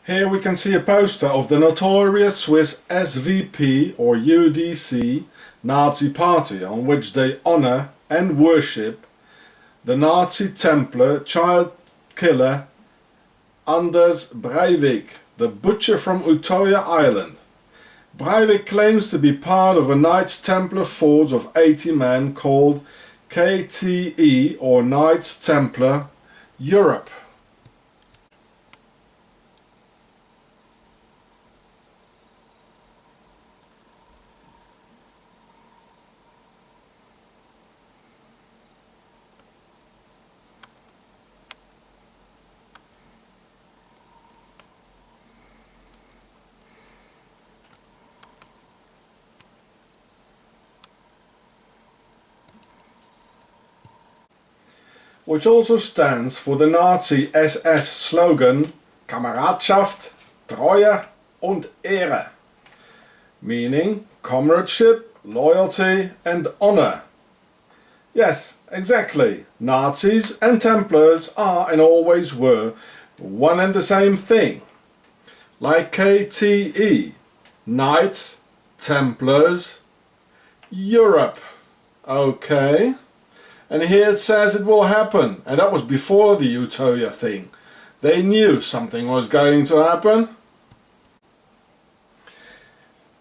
Here we can see a poster of the notorious Swiss SVP or UDC Nazi party, on which they honor and worship the Nazi Templar child killer Anders Breivik, the butcher from Utoya Island. Breivik claims to be part of a Knights Templar force of 80 men called KTE or Knights Templar Europe. Which also stands for the Nazi SS slogan Kameradschaft, Treue und Ehre, meaning comradeship, loyalty and honor. Yes, exactly. Nazis and Templars are and always were one and the same thing. Like KTE, Knights, Templars, Europe. Okay. And here it says it will happen, and that was before the Utoya thing. They knew something was going to happen.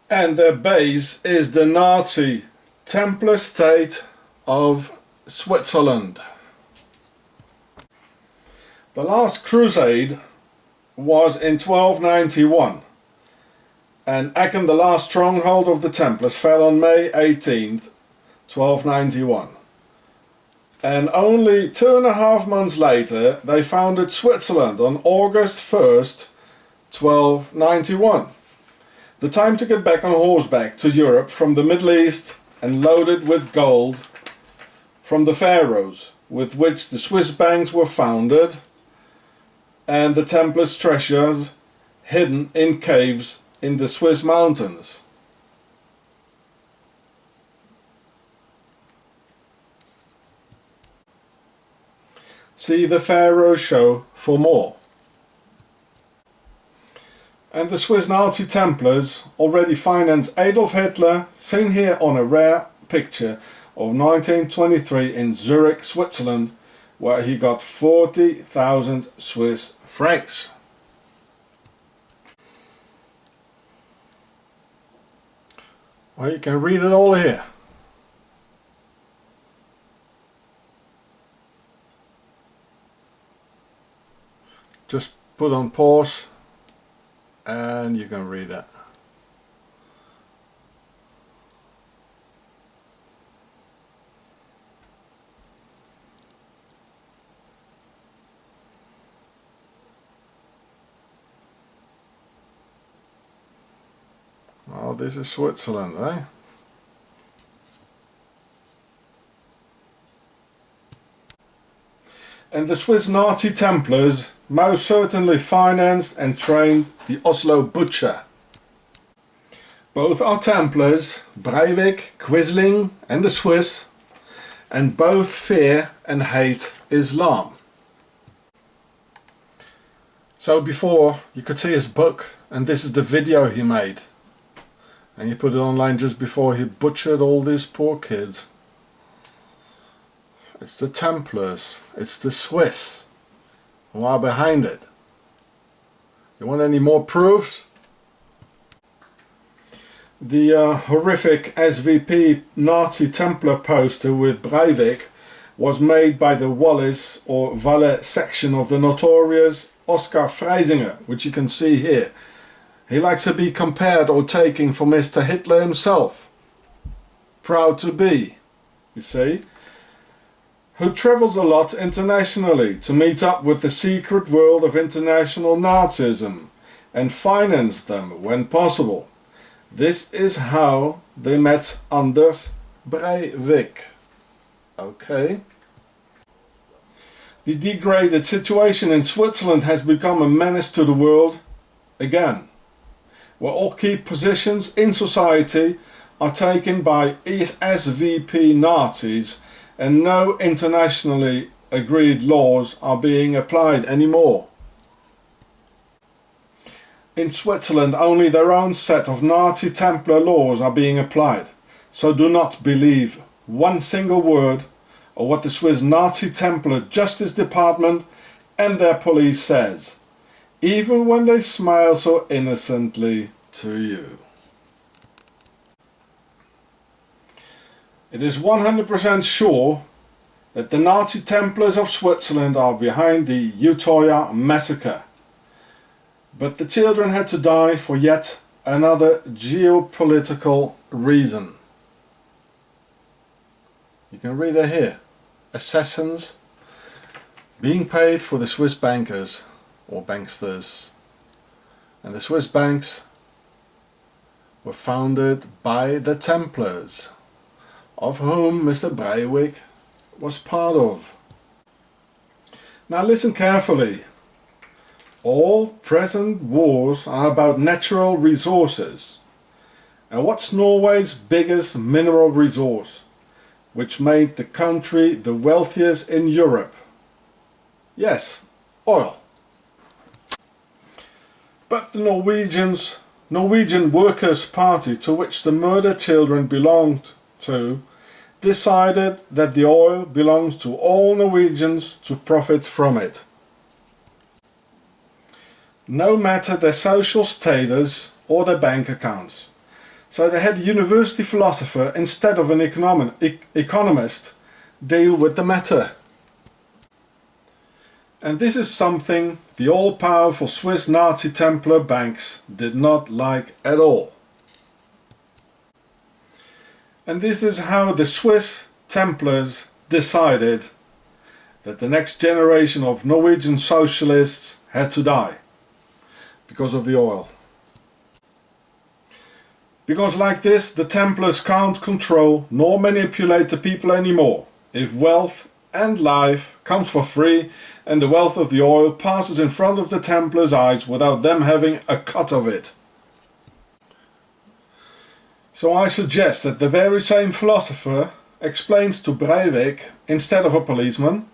And their base is the Nazi Templar state of Switzerland. The last crusade was in 1291, and Aachen, the last stronghold of the Templars, fell on May 18th, 1291. And only 2.5 months later they founded Switzerland on August 1st, 1291. The time to get back on horseback to Europe from the Middle East and loaded with gold from the pharaohs, with which the Swiss banks were founded, and the Templars' treasures hidden in caves in the Swiss mountains. See the Pharaoh show for more. And the Swiss Nazi Templars already financed Adolf Hitler, seen here on a rare picture of 1923 in Zurich, Switzerland, where he got 40,000 Swiss francs. Well, you can read it all here. Just put on pause and you can read it. Oh, this is Switzerland, eh? And the Swiss Nazi Templars most certainly financed and trained the Oslo Butcher. Both are Templars, Breivik, Quisling and the Swiss, and both fear and hate Islam. So before you could see his book, and this is the video he made, and he put it online just before he butchered all these poor kids. It's the Templars, it's the Swiss who are behind it. You want any more proofs? The horrific SVP Nazi Templar poster with Breivik was made by the Wallis or Valais section of the notorious Oskar Freisinger, which you can see here. He likes to be compared or taken for Mr. Hitler himself. Proud to be, you see. Who travels a lot internationally to meet up with the secret world of international Nazism and finance them when possible. This is how they met Anders Breivik. Okay. The degraded situation in Switzerland has become a menace to the world again, where all key positions in society are taken by SVP Nazis and no internationally agreed laws are being applied anymore. In Switzerland only their own set of Nazi Templar laws are being applied, so do not believe one single word of what the Swiss Nazi Templar Justice Department and their police says, even when they smile so innocently to you. It is 100% sure that the Nazi Templars of Switzerland are behind the Utoya massacre. But the children had to die for yet another geopolitical reason. You can read it here. Assassins being paid for the Swiss bankers or banksters. And the Swiss banks were founded by the Templars, of whom Mr. Breivik was part of. Now listen carefully. All present wars are about natural resources. And what's Norway's biggest mineral resource, which made the country the wealthiest in Europe? Yes, oil. But the Norwegian Workers' Party, to which the murdered children belonged to, decided that the oil belongs to all Norwegians to profit from it, no matter their social status or their bank accounts. So they had a university philosopher instead of an economist deal with the matter. And this is something the all-powerful Swiss Nazi Templar banks did not like at all. And this is how the Swiss Templars decided that the next generation of Norwegian socialists had to die because of the oil. Because like this, the Templars can't control nor manipulate the people anymore. If wealth and life comes for free and the wealth of the oil passes in front of the Templars' eyes without them having a cut of it. So I suggest that the very same philosopher explains to Breivik, instead of a policeman,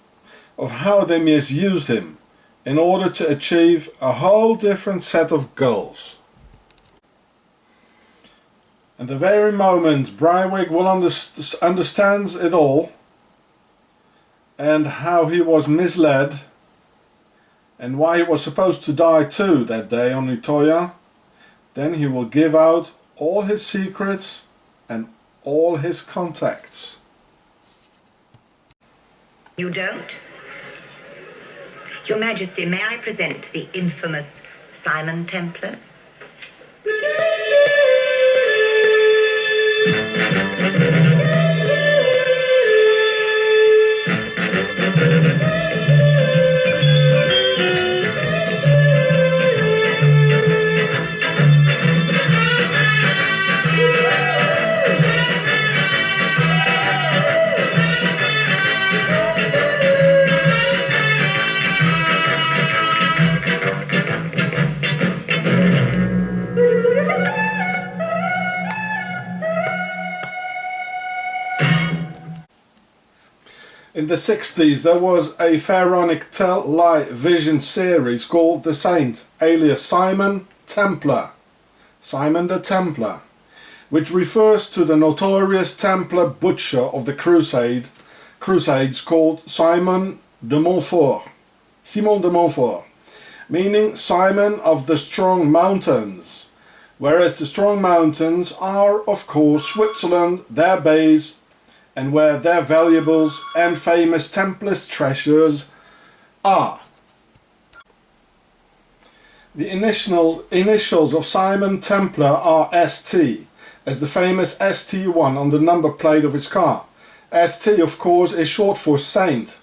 of how they misused him in order to achieve a whole different set of goals. And the very moment Breivik will understands it all, and how he was misled, and why he was supposed to die too that day on Utoya, then he will give out all his secrets and all his contacts. You don't? Your Majesty, may I present the infamous Simon Templar? In the 60s there was a pharaonic television series called The Saint, alias Simon Templar, Simon the Templar, which refers to the notorious Templar butcher of the Crusades called Simon de Montfort, Simon de Montfort, meaning Simon of the Strong Mountains, whereas the Strong Mountains are of course Switzerland, their base, and where their valuables and famous Templars treasures are. The initials of Simon Templar are ST, as the famous ST1 on the number plate of his car. ST of course is short for Saint,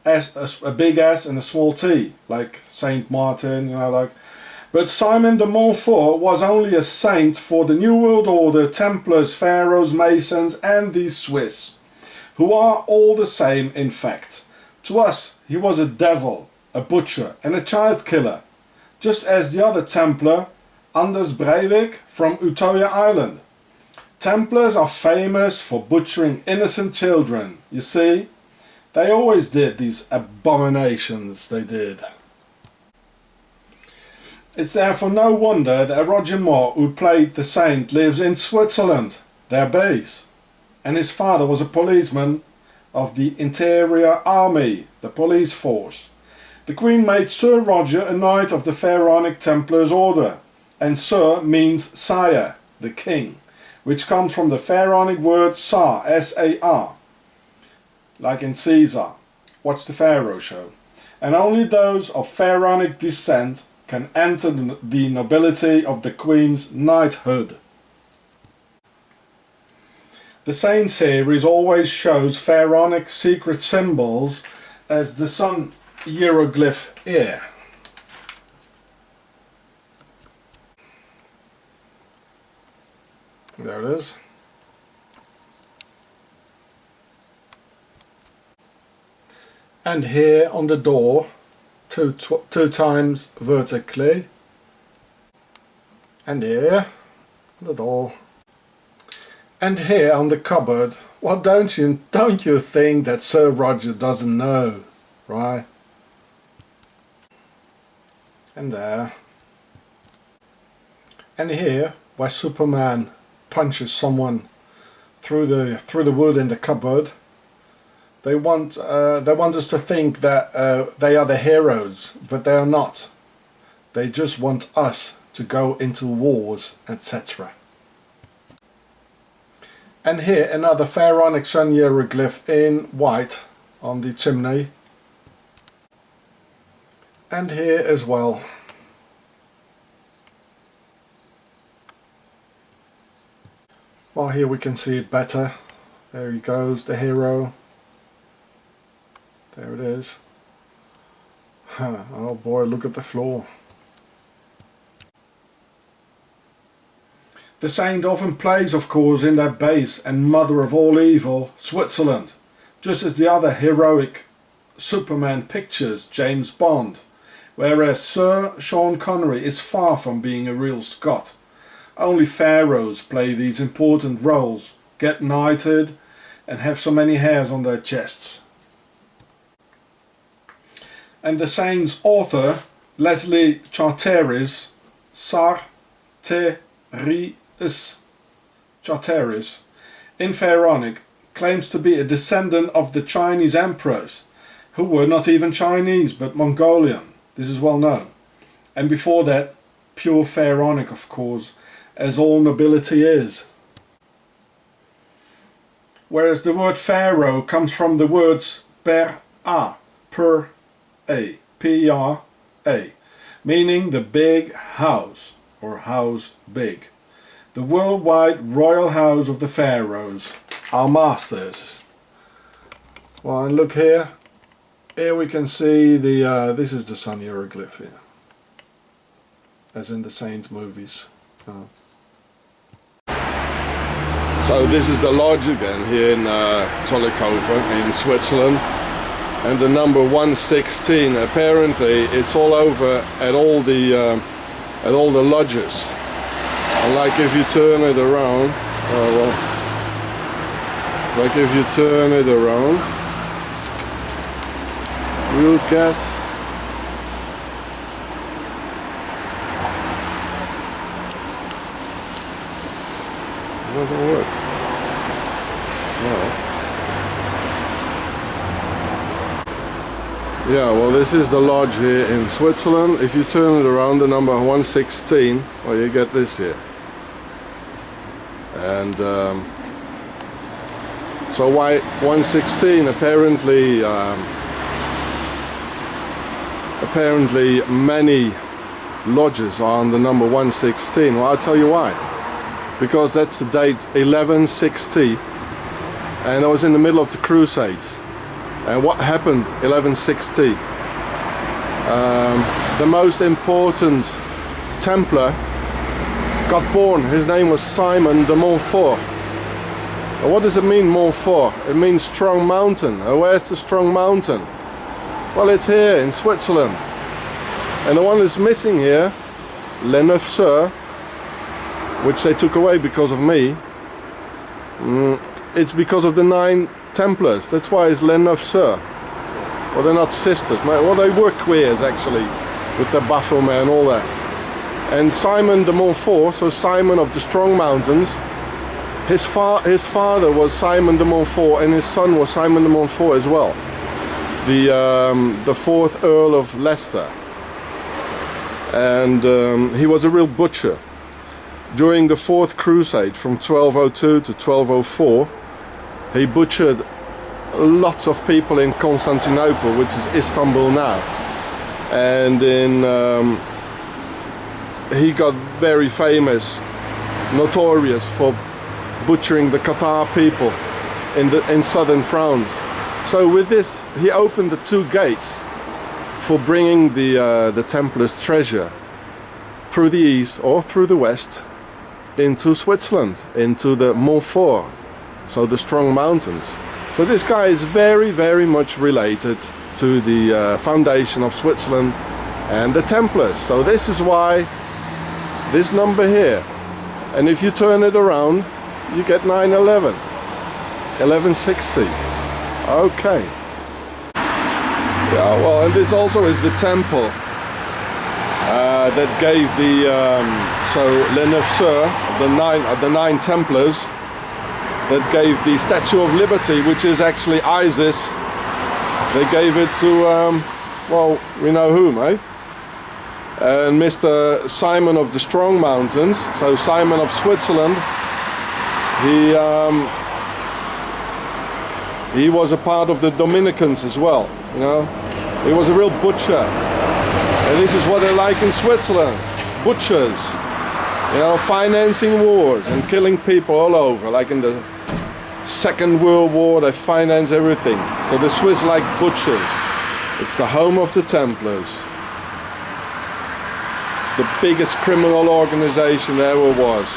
a big S and a small T, like Saint Martin, you know, like. But Simon de Montfort was only a saint for the New World Order, Templars, Pharaohs, Masons and the Swiss, who are all the same in fact. To us he was a devil, a butcher and a child killer, just as the other Templar, Anders Breivik from Utoya Island. Templars are famous for butchering innocent children, you see. They always did these abominations, they did. It's therefore no wonder that Roger Moore, who played the Saint, lives in Switzerland, their base, and his father was a policeman of the Interior Army, the police force. The Queen made Sir Roger a Knight of the Pharaonic Templars Order, and Sir means sire, the king, which comes from the Pharaonic word Sar, S-A-R, like in Caesar. Watch the Pharaoh show. And only those of Pharaonic descent can enter the nobility of the Queen's knighthood. The Saint series always shows Pharaonic secret symbols as the sun hieroglyph here. There it is. And here on the door, two times vertically. And here, the door. And here on the cupboard. Well, don't you think that Sir Roger doesn't know, right? And there. And here, where Superman punches someone through the wood in the cupboard. They want us to think that they are the heroes, but they are not. They just want us to go into wars, etc. And here another Pharaonic sun hieroglyph in white on the chimney. And here as well. Well, here we can see it better. There he goes, the hero. There it is. Oh boy, look at the floor. The Saint often plays, of course, in their base and mother of all evil, Switzerland, just as the other heroic Superman pictures, James Bond, whereas Sir Sean Connery is far from being a real Scot. Only pharaohs play these important roles, get knighted, and have so many hairs on their chests. And the Saint's author, Leslie Charteris, Charteris, in Pharaonic, claims to be a descendant of the Chinese emperors, who were not even Chinese but Mongolian. This is well known. And before that, pure Pharaonic, of course, as all nobility is. Whereas the word pharaoh comes from the words per-a, P-R-A, meaning the big house, or house big. The worldwide royal house of the pharaohs, our masters. Well, and look here. Here we can see the, this is the sun hieroglyph here. As in the Saints movies. So this is the lodge again here in Zollikofen in Switzerland. And the number 116, apparently it's all over at all the lodges. And like if you turn it around, like if you turn it around, you'll get it doesn't work. No. Yeah, well, this is the lodge here in Switzerland. If you turn it around, the number 116, well, you get this here. And so why 116? Apparently many lodges are on the number 116. Well, I'll tell you why. Because that's the date 1160, and I was in the middle of the Crusades. And what happened 1160? The most important Templar got born. His name was Simon de Montfort. And what does it mean, Montfort? It means strong mountain. And where's the strong mountain? Well, it's here in Switzerland. And the one that's missing here, Les Neuf Sœurs, which they took away because of me, it's because of the 9 Templars. That's why it's Les Neuf Sœurs. Well, they're not sisters. Well, they were queers actually, with the Baphomet and all that. And Simon de Montfort, so Simon of the Strong Mountains, his father was Simon de Montfort, and his son was Simon de Montfort as well, the fourth Earl of Leicester. And he was a real butcher. During the Fourth Crusade from 1202 to 1204, he butchered lots of people in Constantinople, which is Istanbul now. And he got very famous, notorious for butchering the Cathar people in southern France. So with this, he opened the two gates for bringing the Templars' treasure through the east or through the west into Switzerland, into the Montfort, so the Strong Mountains. So this guy is very, very much related to the foundation of Switzerland and the Templars. So this is why this number here. And if you turn it around, you get 911, 1160. Okay. Yeah, well, and this also is the temple that gave the so Les Neuf Sœurs, the nine Templars, that gave the Statue of Liberty, which is actually Isis. They gave it to well, we know whom, eh? And Mr. Simon of the Strong Mountains, so Simon of Switzerland, he was a part of the Dominicans as well, you know. He was a real butcher. And this is what they like in Switzerland, butchers, you know, financing wars and killing people all over. Like in the Second World War, they finance everything. So the Swiss like butchers. It's the home of the Templars. The biggest criminal organization there ever was.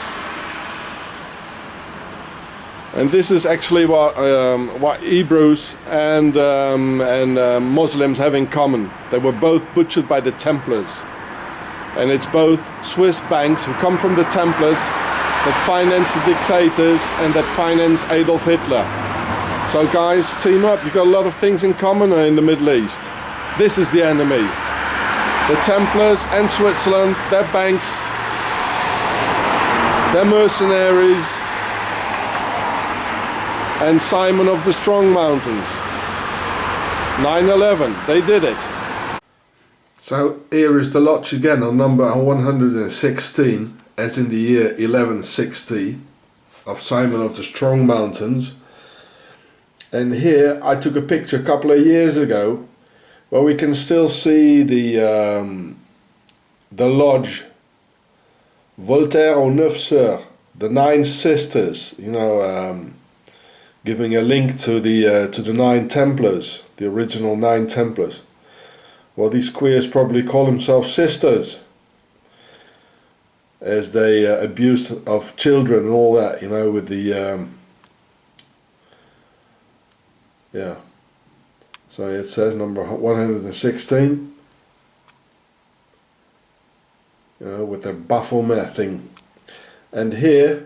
And this is actually what Hebrews and Muslims have in common. They were both butchered by the Templars. And it's both Swiss banks who come from the Templars that finance the dictators and that finance Adolf Hitler. So guys, team up. You've got a lot of things in common in the Middle East. This is the enemy. The Templars and Switzerland, their banks, their mercenaries, and Simon of the Strong Mountains. 9/11, they did it. So here is the lodge again on number 116, as in the year 1160, of Simon of the Strong Mountains. And here I took a picture a couple of years ago where we can still see the lodge Voltaire aux Neuf Sœurs, the Nine Sisters, you know, giving a link to the Nine Templars, the original Nine Templars. Well, these queers probably call themselves sisters, as they abused of children and all that, you know, with the yeah. So it says number 116, you know, with the Baphomet thing. And here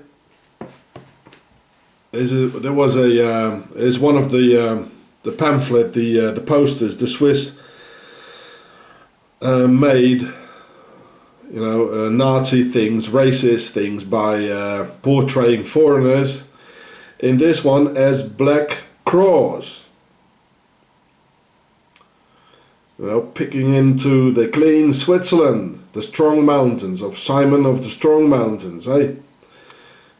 is is one of the pamphlet, the posters, the Swiss made, you know, Nazi things, racist things by portraying foreigners in this one as black crows. Well, picking into the clean Switzerland, the Strong Mountains of Simon of the Strong Mountains, eh?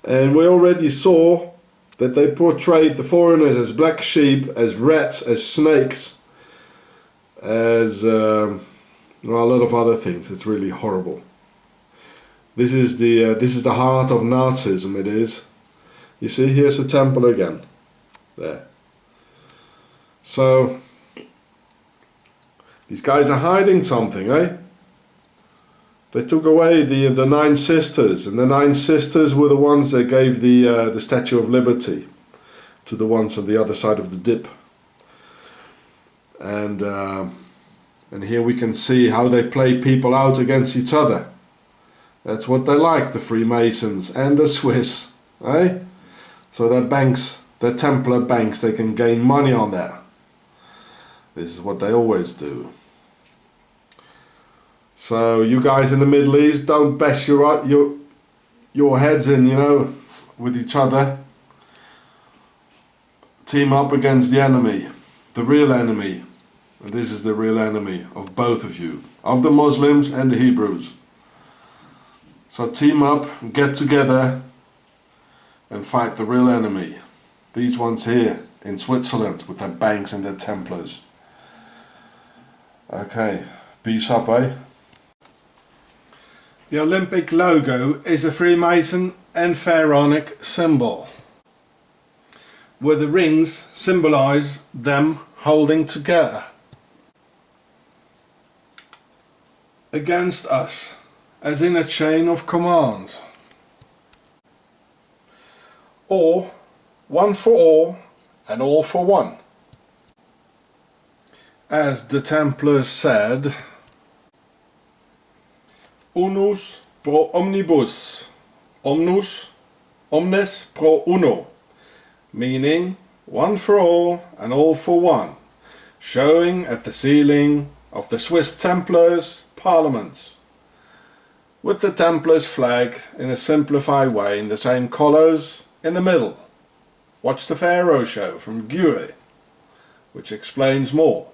And we already saw that they portrayed the foreigners as black sheep, as rats, as snakes, as well, a lot of other things. It's really horrible. This is the heart of Nazism. It is. You see, here's the temple again. There. So these guys are hiding something, eh? They took away the Nine Sisters, and the Nine Sisters were the ones that gave the Statue of Liberty to the ones on the other side of the dip. And here we can see how they play people out against each other. That's what they like, the Freemasons and the Swiss, eh? So their banks, their Templar banks, they can gain money on that. This is what they always do. So you guys in the Middle East, don't bash your heads in, you know, with each other. Team up against the enemy, the real enemy. And this is the real enemy of both of you, of the Muslims and the Hebrews. So team up, get together and fight the real enemy. These ones here in Switzerland with their banks and their Templars. Okay, peace up, eh? The Olympic logo is a Freemason and Pharaonic symbol, where the rings symbolize them holding together against us, as in a chain of command, or one for all and all for one. As the Templars said, unus pro omnibus, omnes pro uno, meaning one for all and all for one, showing at the ceiling of the Swiss Templars parliaments, with the Templars flag in a simplified way in the same colours in the middle. Watch the Pharaoh show from Gure, which explains more.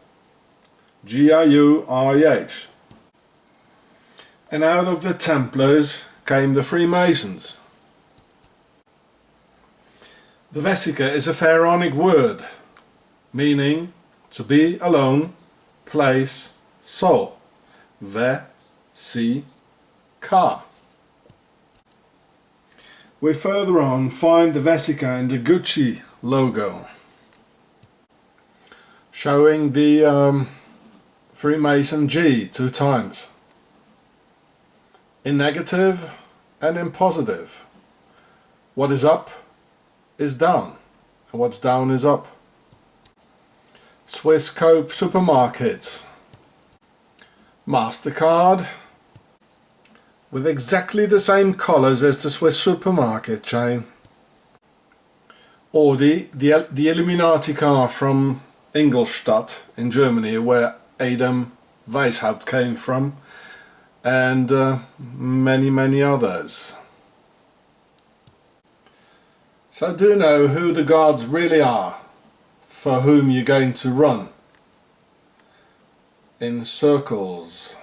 G-I-U-R-E-H. And out of the Templars came the Freemasons. The Vesica is a Pharaonic word, meaning to be alone, place, soul. Ve-si-ka. We further on find the Vesica in the Gucci logo, showing the Freemason G 2 times, in negative and in positive. What is up is down, and what's down is up. Swiss Coop supermarkets, MasterCard, with exactly the same colours as the Swiss supermarket chain. Audi, the Illuminati car from Ingolstadt in Germany, where Adam Weishaupt came from, and many others. So do know who the gods really are, for whom you're going to run in circles.